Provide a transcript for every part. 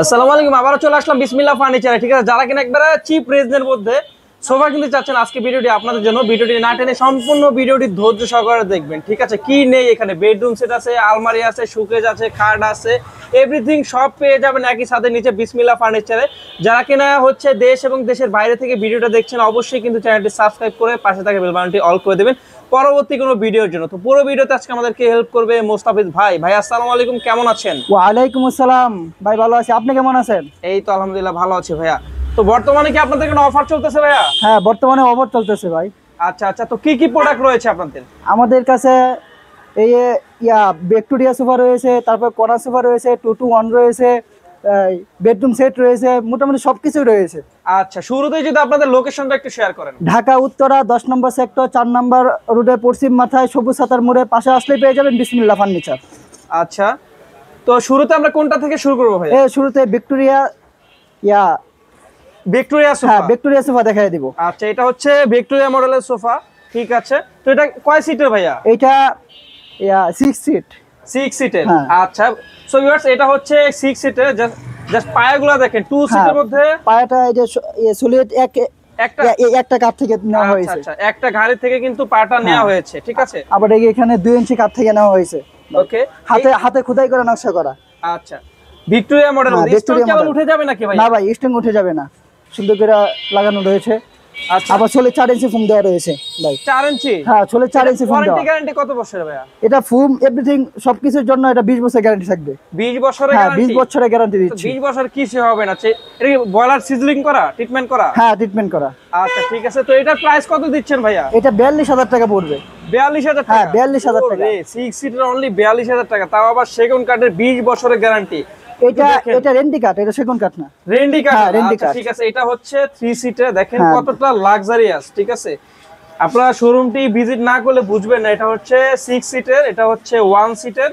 আসসালামু আলাইকুম, আবারও চলে আসলাম বিসমিল্লাহ ফার্নিচারে। ঠিক আছে, যারা কিনা একবারে চিপ রেঞ্জের মধ্যে সোফা কিনতে চাচ্ছেন, আজকে ভিডিওটি আপনাদের জন্য। ভিডিওটি না টেনে সম্পূর্ণ ভিডিওটি ধৈর্য সহকারে দেখবেন। ঠিক আছে, কি নেই এখানে, বেডরুম সেট আছে, আলমারি আছে, শোকেজ আছে, খাট আছে, এভরিথিং সব পেয়ে যাবেন একই সাথে নিচে বিসমিল্লাহ ফার্নিচারে। যারা কিনা হচ্ছে দেশ এবং দেশের বাইরে থেকে ভিডিওটা দেখছেন, অবশ্যই কিন্তু চ্যানেলটি সাবস্ক্রাইব করে পাশে থাকা বেল বাটনটি অল করে দেবেন পরবর্তী কোনো ভিডিওর জন্য। তো পুরো ভিডিওতে আজকে আমাদেরকে হেল্প করবে মোস্তাফিজ ভাই। ভাই আসসালামু আলাইকুম, কেমন আছেন? ওয়ালাইকুম আসসালাম ভাই, ভালো আছি। আপনি কেমন আছেন? এই তো আলহামদুলিল্লাহ ভালো আছি ভাইয়া। তো বর্তমানে কি আপনাদের কোনো অফার চলতেছে ভাইয়া? হ্যাঁ, বর্তমানে অফার চলতেছে ভাই। আচ্ছা আচ্ছা, তো কি কি প্রোডাক্ট রয়েছে আপনাদের? আমাদের কাছে এই ভিক্টোরিয়া সোফা রয়েছে, তারপর কর্নার সোফা রয়েছে, 2-to-1 রয়েছে, বেডরুম সেট রয়েছে, মোটামুটি সবকিছু রয়েছে। আচ্ছা, শুরুতেই যদি আপনাদের লোকেশনটা একটু শেয়ার করেন। ঢাকা উত্তরা 10 নম্বর সেক্টর, 4 নম্বর রোডে পশ্চিম মাথায় সবুজ সাতার মোড়ে পাশে আসলেই পেয়ে যাবেন বিসমিল্লাহ ফার্নিচার। আচ্ছা, তো শুরুতে আমরা কোনটা থেকে শুরু করবো ভাই? শুরুতে ভিক্টোরিয়া ভিক্টোরিয়া সোফা। হ্যাঁ, ভিক্টোরিয়া সোফা দেখাই দিব। আচ্ছা, এটা হচ্ছে ভিক্টোরিয়া মডেলের সোফা। ঠিক আছে, তো এটা কয় সিটের ভাইয়া? এটা 6 সিট। 6 সিটের। হ্যাঁ। আচ্ছা, সো ভিউয়ার্স, এটা হচ্ছে 6 সিটের। জাস্ট পায়াগুলো দেখেন, 2 সিটের মধ্যে পায়াটা এই যে সলিড একটা কাঠ থেকে নেওয়া হয়েছে। আচ্ছা, একটা গাড়ি থেকে কিন্তু পাটা নেওয়া হয়েছে। ঠিক আছে, আবার এখানে 2 ইঞ্চি কাঠ থেকে নেওয়া হয়েছে। ওকে, হাতে খোদাই করে নকশা করা। আচ্ছা, ভিক্টোরিয়া মডেল। স্টোন কেবল উঠে যাবে নাকি ভাই? না ভাই, স্টোন উঠে যাবে না, সুন্দর করে লাগানো রয়েছে। আচ্ছা, আবার 4 ইঞ্চি ফোম দেওয়া রয়েছে ভাই। 4 ইঞ্চি? হ্যাঁ, 4 ইঞ্চি ফোম দেওয়া। ওয়ারেন্টি গ্যারান্টি কত বছরের ভাইয়া? এটা ফোম এভরিথিং সবকিছুর জন্য এটা 20 বছর গ্যারান্টি থাকবে। 20 বছরের হ্যাঁ, গ্যারান্টি? 20 বছরের গ্যারান্টি দিচ্ছি। 20 বছর কিছু হবে না। এটা কি বয়লার সিজলিং করা, ট্রিটমেন্ট করা? হ্যাঁ, ট্রিটমেন্ট করা। আচ্ছা, ঠিক আছে, তো এটার প্রাইস কত দিচ্ছেন ভাইয়া? এটা 42,000 টাকা পড়বে। 42,000 টাকা? হ্যাঁ, 42,000 টাকা। 6 সিটের অনলি 42,000 টাকা, তাও আবার সেকেন্ড কার্ডের 20 বছরের গ্যারান্টি। এটা রেন্ডি কাঠ, এটা সেগুন কাঠ না। রেন্ডি কাঠ? হ্যাঁ, রেন্ডি আচ্ছা, কাঠ। ঠিক আছে, এটা হচ্ছে 3 সিটের। দেখেন হ্যাঁ। কতটা লাক্সারিয়াস। ঠিক আছে, আপনারা শোরুমটি ভিজিট না করলে বুঝবেন না। এটা হচ্ছে 6 সিটের, এটা হচ্ছে 1 সিটের,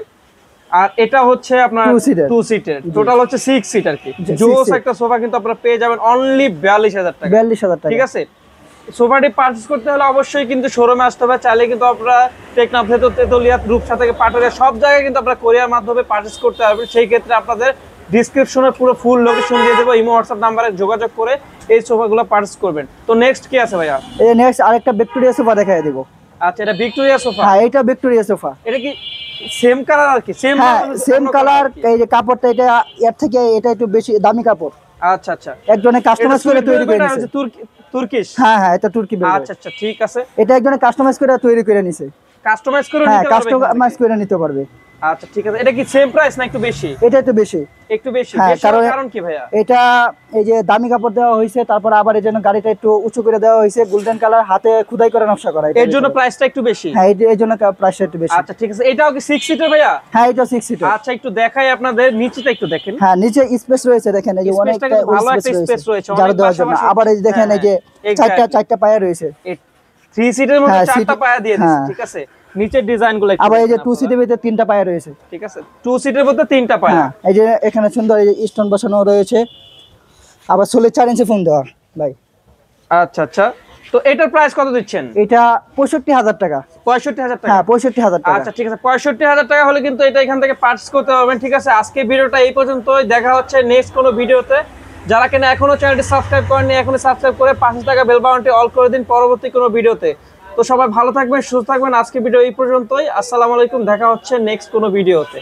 আর এটা হচ্ছে আপনার 2 সিটের। টোটাল হচ্ছে 6 সিট আর কি। জোস একটা সোফা কিন্তু আপনারা পেয়ে যাবেন অনলি 42,000 টাকা। 42,000 টাকা। ঠিক আছে, সোফাটি পারচেজ করতে হলে অবশ্যই কিন্তু শোরুমে আসতে হবে। চাইলে কিন্তু আপনারা টেকনাফ, তেতুলিয়া, রূপসা থেকে পাটুরিয়া সব জায়গায় কিন্তু আপনারা কোরিয়ার মাধ্যমে পারচেজ করতে পারবেন। সেই ক্ষেত্রে আপনাদের ডিসক্রিপশনে পুরো ফুল লোকেশন দিয়ে দেবো, ইমো হোয়াটসঅ্যাপ নাম্বারে যোগাযোগ করে এই সোফাগুলো পারচেজ করবেন। তো নেক্সট কি আছে ভাইয়া? এই নেক্সট আরেকটা ভিক্টোরিয়া সোফা দেখাই দেব। আচ্ছা, এটা ভিক্টোরিয়া সোফা? হ্যাঁ, এটা ভিক্টোরিয়া সোফা। এটা কি সেম কালার আর কি? সেম? হ্যাঁ, সেম কালার। এই যে কাপড়টা এটা এর থেকে এটা একটু বেশি দামি কাপড়। আচ্ছা আচ্ছা, একজনে কাস্টমাইজ করে তৈরি করে নিয়েছে। তুর্কিশ? হ্যাঁ হ্যাঁ, এটা তুর্কি বেল। আচ্ছা আচ্ছা, ঠিক আছে, এটা একজনে কাস্টমাইজ করে তৈরি করে নিয়েছে। কাস্টমাইজ করে হ্যাঁ, নিতে পারবে? কাস্টমাইজ করে নিতে পারবে। আচ্ছা, ঠিক আছে, এটা কি সেম প্রাইস না একটু বেশি? এটা একটু বেশি। একটু বেশি? হ্যাঁ, কারণ কি ভাইয়া? এটা এই যে দামি কাপড় দেওয়া হয়েছে, তারপর আবার এই জন্য গাড়িটা একটু উঁচু করে দেওয়া হয়েছে, গোল্ডেন কালার, হাতে খোদাই করে নকশা করা। এর জন্য প্রাইসটা একটু বেশি? হ্যাঁ, এই জন্য প্রাইসটা একটু বেশি। আচ্ছা, ঠিক আছে, এটাও কি 6 সিটার ভাইয়া? হ্যাঁ, এটা 6 সিটার। আচ্ছা, একটু দেখাই আপনাদের, নিচেটা একটু দেখেন। হ্যাঁ, নিচে স্পেস রয়েছে, দেখেন এই যে অনেকটা ভালো একটা স্পেস রয়েছে যারা দেওয়ার জন্য। আবার এই যে দেখেন এই যে চারটা পায়া রয়েছে। 3 সিটের মধ্যে 4টা পায়া দিয়ে দিয়েছে। ঠিক আছে, নিচের ডিজাইনগুলো আবার এই যে 2 সিটের ভিতরে 3টা পায়া রয়েছে। ঠিক আছে, 2 সিটের মধ্যে 3টা পায়া। হ্যাঁ, এই যে এখানে সুন্দর এই যে স্টোন বসানো রয়েছে, আবার 4 ইঞ্চি ফোম দেওয়া ভাই। আচ্ছা আচ্ছা, তো এটার প্রাইস কত দিচ্ছেন? এটা 65,000 টাকা। 65,000 টাকা? হ্যাঁ, 65,000 টাকা। আচ্ছা, ঠিক আছে, 65,000 টাকা হলে কিন্তু এটা এখান থেকে পারচেজ করতে পারবেন। ঠিক আছে, আজকে ভিডিওটা এই পর্যন্তই। দেখা হচ্ছে নেক্সট কোনো ভিডিওতে। যারা কিনা এখনো চ্যানেলটি সাবস্ক্রাইব করেননি, এখনই সাবস্ক্রাইব করে পাশে থাকা বেল বাটনটি অল করে দিন পরবর্তী কোনো ভিডিওতে। তো সবাই ভালো থাকবেন, সুস্থ থাকবেন। আজকে ভিডিও এই পর্যন্তই। আসসালামু আলাইকুম, দেখা হচ্ছে নেক্সট কোনো ভিডিওতে।